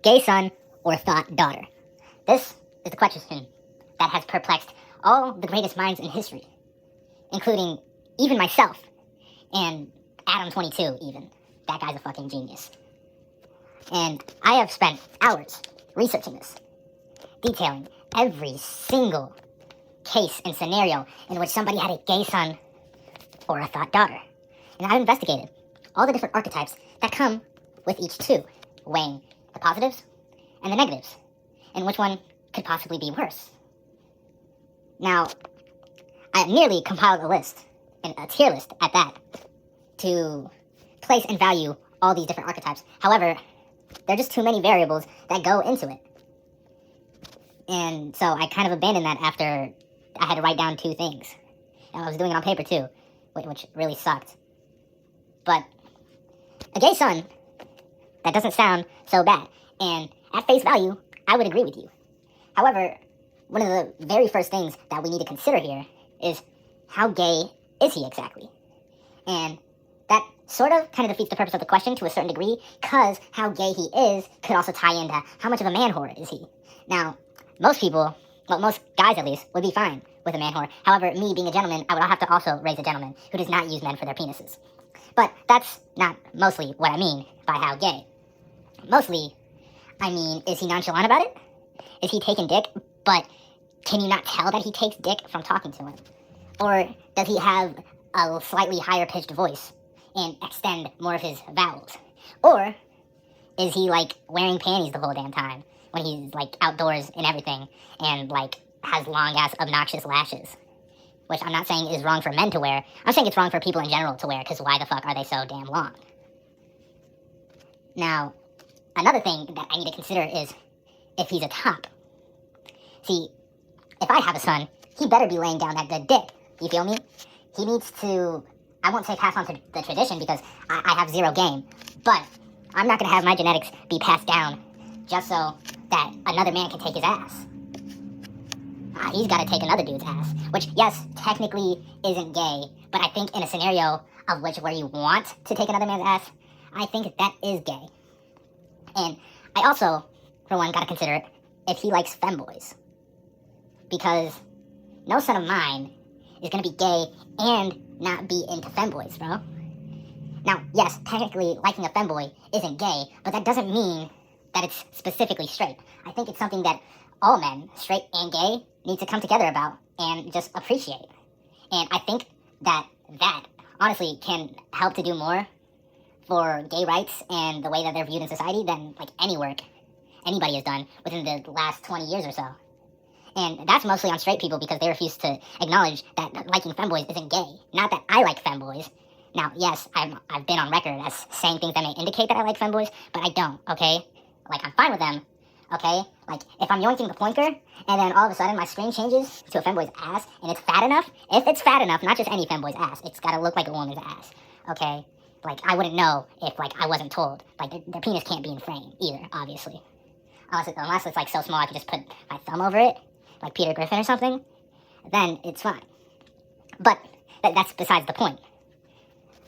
gay son or thought daughter? This is the question that has perplexed all the greatest minds in history, including even myself and Adam22 even. That guy's a fucking genius. And I have spent hours researching this, detailing every single case and scenario in which somebody had a gay son or a thought daughter. And I've investigated all the different archetypes that come with each two, weighing the positives and the negatives, and which one could possibly be worse. Now, I have nearly compiled a list, and a tier list at that, to place and value all these different archetypes. However, there are just too many variables that go into it. And so I kind of abandoned that after I had to write down two things. And I was doing it on paper too, which really sucked. But a gay son, that doesn't sound so bad. And at face value, I would agree with you. However, one of the very first things that we need to consider here is how gay is he exactly? And that sort of kind of defeats the purpose of the question to a certain degree, because how gay he is could also tie into how much of a man whore is he. Now, most people, well, most guys at least, would be fine with a man whore. However, me being a gentleman, I would have to also raise a gentleman who does not use men for their penises. But that's not mostly what I mean by how gay. Mostly, I mean, is he nonchalant about it? Is he taking dick, but can you not tell that he takes dick from talking to him? Or does he have a slightly higher pitched voice and extend more of his vowels? Or is he, like, wearing panties the whole damn time when he's, like, outdoors and everything and, like, has long-ass obnoxious lashes? Which I'm not saying is wrong for men to wear. I'm saying it's wrong for people in general to wear, because why the fuck are they so damn long? Now, another thing that I need to consider is if he's a top. See, if I have a son, he better be laying down that good dick. You feel me? He needs to, I won't say pass on to the tradition because I have zero game, but I'm not going to have my genetics be passed down just so that another man can take his ass. He's got to take another dude's ass, which, yes, technically isn't gay, but I think in a scenario of which where you want to take another man's ass, I think that is gay. And I also, for one, got to consider if he likes femboys, because no son of mine is going to be gay and not be into femboys, bro. Now, yes, technically liking a femboy isn't gay, but that doesn't mean that it's specifically straight. I think it's something that all men, straight and gay, need to come together about and just appreciate. And I think that honestly can help to do more for gay rights and the way that they're viewed in society than like any work anybody has done within the last 20 years or so. And that's mostly on straight people because they refuse to acknowledge that liking femboys isn't gay. Not that I like femboys. Now, yes, I've been on record as saying things that may indicate that I like femboys, but I don't, okay? Like, I'm fine with them, okay? Like, if I'm yoinking the pointer, and then all of a sudden my screen changes to a femboy's ass, and it's fat enough, if it's fat enough, not just any femboy's ass, it's gotta look like a woman's ass, okay? Like, I wouldn't know if, like, I wasn't told. Like, their penis can't be in frame, either, obviously. Unless it's, like, so small I could just put my thumb over it, like Peter Griffin or something, then it's fine. But that's besides the point.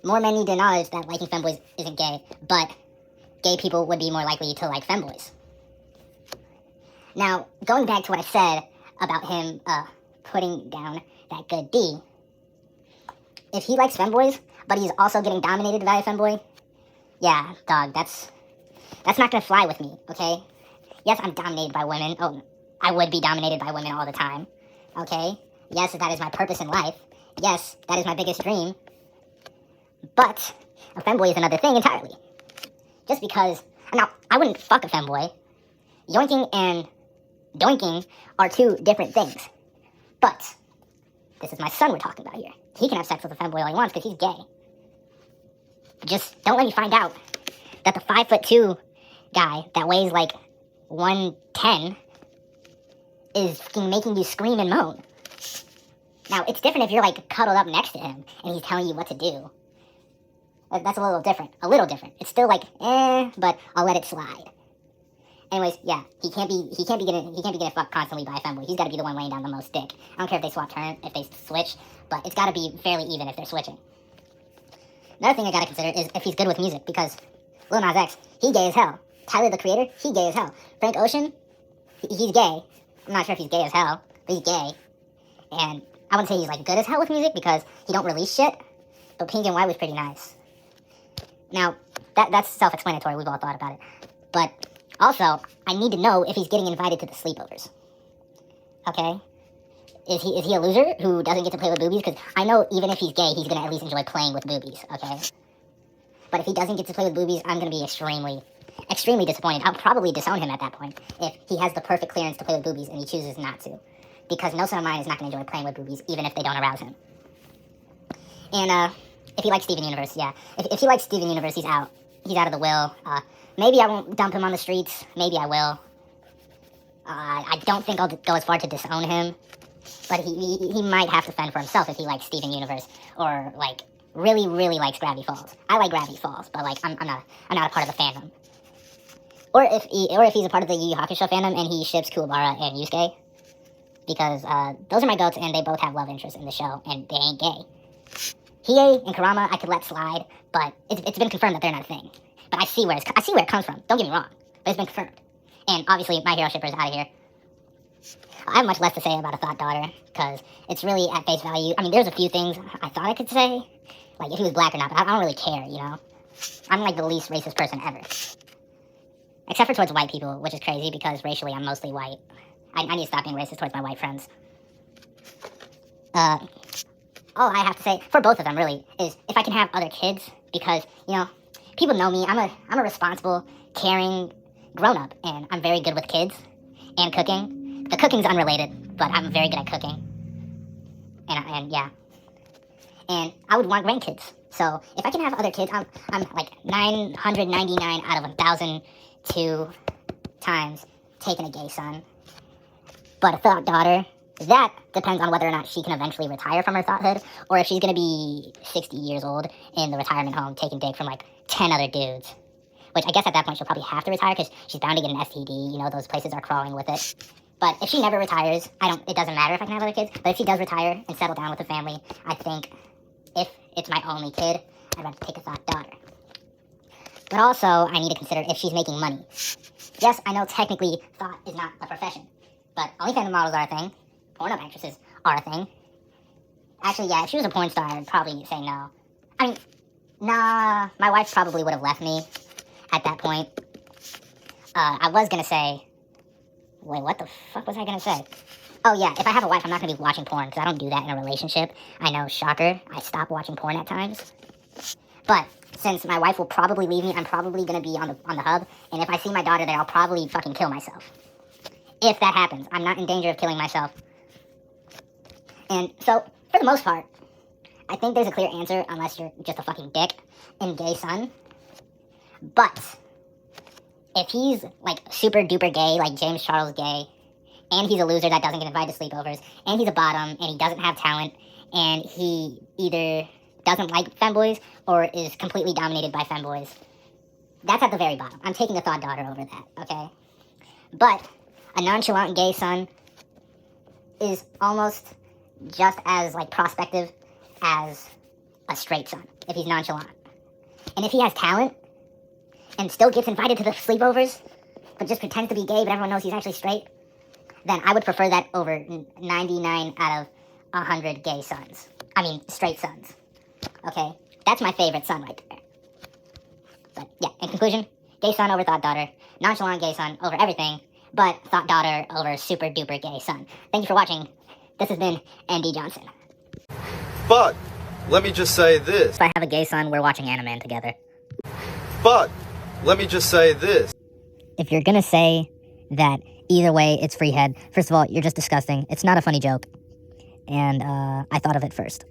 More men need to acknowledge that liking femboys isn't gay, but gay people would be more likely to like femboys. Now, going back to what I said about him putting down that good D, if he likes femboys, but he's also getting dominated by a femboy, yeah, dog, that's not gonna fly with me, okay? Yes, I'm dominated by women. Oh, I would be dominated by women all the time, okay? Yes, that is my purpose in life. Yes, that is my biggest dream. But a femboy is another thing entirely. Just because, now, I wouldn't fuck a femboy. Yoinking and doinking are two different things. But this is my son we're talking about here. He can have sex with a femboy all he wants because he's gay. Just don't let me find out that the 5'2" guy that weighs like 110 is fucking making you scream and moan. Now, it's different if you're like cuddled up next to him and he's telling you what to do. That's a little different. A little different. It's still like, but I'll let it slide. Anyways, yeah, he can't be getting fucked constantly by a femboy. He's got to be the one laying down the most dick. I don't care if they if they switch, but it's got to be fairly even if they're switching. Another thing I got to consider is if he's good with music, because Lil Nas X, he gay as hell. Tyler, the creator, he gay as hell. Frank Ocean, he's gay. I'm not sure if he's gay as hell, but he's gay. And I wouldn't say he's like good as hell with music because he don't release shit. But Pink and White was pretty nice. Now, that's self-explanatory. We've all thought about it. But also, I need to know if he's getting invited to the sleepovers. Okay? Is he a loser who doesn't get to play with boobies? Because I know even if he's gay, he's going to at least enjoy playing with boobies. Okay? But if he doesn't get to play with boobies, I'm going to be extremely disappointed. I'll probably disown him at that point if he has the perfect clearance to play with boobies and he chooses not to. Because no son of mine is not going to enjoy playing with boobies, even if they don't arouse him. And, if he likes Steven Universe, yeah. If he likes Steven Universe, he's out. He's out of the will. Maybe I won't dump him on the streets. Maybe I will. I don't think I'll go as far to disown him. But he might have to fend for himself if he likes Steven Universe. Or, like, really, really likes Gravity Falls. I like Gravity Falls, but, like, I'm not a part of the fandom. Or if he's a part of the Yu Yu Hakusho fandom and he ships Kuwabara and Yusuke. Because those are my goats and they both have love interests in the show and they ain't gay. Hiei and Kurama I could let slide, but it's been confirmed that they're not a thing. But I see where it comes from. Don't get me wrong, but it's been confirmed. And obviously, My Hero shipper is out of here. I have much less to say about a thought daughter because it's really at face value. I mean, there's a few things I thought I could say, like if he was black or not. But I don't really care, you know. I'm like the least racist person ever, except for towards white people, which is crazy because racially I'm mostly white. I need to stop being racist towards my white friends. All I have to say, for both of them really, is if I can have other kids, because, you know, people know me, I'm a responsible, caring grown-up, and I'm very good with kids, and cooking. The cooking's unrelated, but I'm very good at cooking. And yeah. And I would want grandkids. So, if I can have other kids, I'm like 999 out of 1,002 times taking a gay son. But a thought daughter, that depends on whether or not she can eventually retire from her thoughthood, or if she's going to be 60 years old in the retirement home taking dick from like 10 other dudes. Which I guess at that point she'll probably have to retire because she's bound to get an STD. You know, those places are crawling with it. But if she never retires, it doesn't matter if I can have other kids. But if she does retire and settle down with a family, I think if it's my only kid, I'd rather take a thought daughter. But also, I need to consider if she's making money. Yes, I know technically thought is not a profession, but OnlyFans models are a thing. Porno actresses are a thing. Actually, yeah, if she was a porn star, I'd probably say no. I mean, nah, my wife probably would have left me at that point. I was gonna say, wait, what the fuck was I gonna say? Oh yeah, if I have a wife, I'm not gonna be watching porn, because I don't do that in a relationship. I know, shocker, I stop watching porn at times. But since my wife will probably leave me, I'm probably gonna be on the hub, and if I see my daughter there, I'll probably fucking kill myself. If that happens, I'm not in danger of killing myself. And so, for the most part, I think there's a clear answer unless you're just a fucking dick and gay son. But if he's like super duper gay, like James Charles gay, and he's a loser that doesn't get invited to sleepovers, and he's a bottom, and he doesn't have talent, and he either doesn't like femboys or is completely dominated by femboys, that's at the very bottom. I'm taking a thought daughter over that, okay? But a nonchalant gay son is almost just as like prospective as a straight son if he's nonchalant. And if he has talent and still gets invited to the sleepovers but just pretends to be gay but everyone knows he's actually straight, then I would prefer that over 99 out of 100 gay sons. I mean, straight sons. Okay? That's my favorite son right there. But yeah, in conclusion, gay son over thought daughter, nonchalant gay son over everything, but thought daughter over super duper gay son. Thank you for watching. This has been Andy Johnson. But, let me just say this. If I have a gay son, we're watching Animan together. But, let me just say this. If you're gonna say that either way it's free head, first of all, you're just disgusting. It's not a funny joke. And I thought of it first.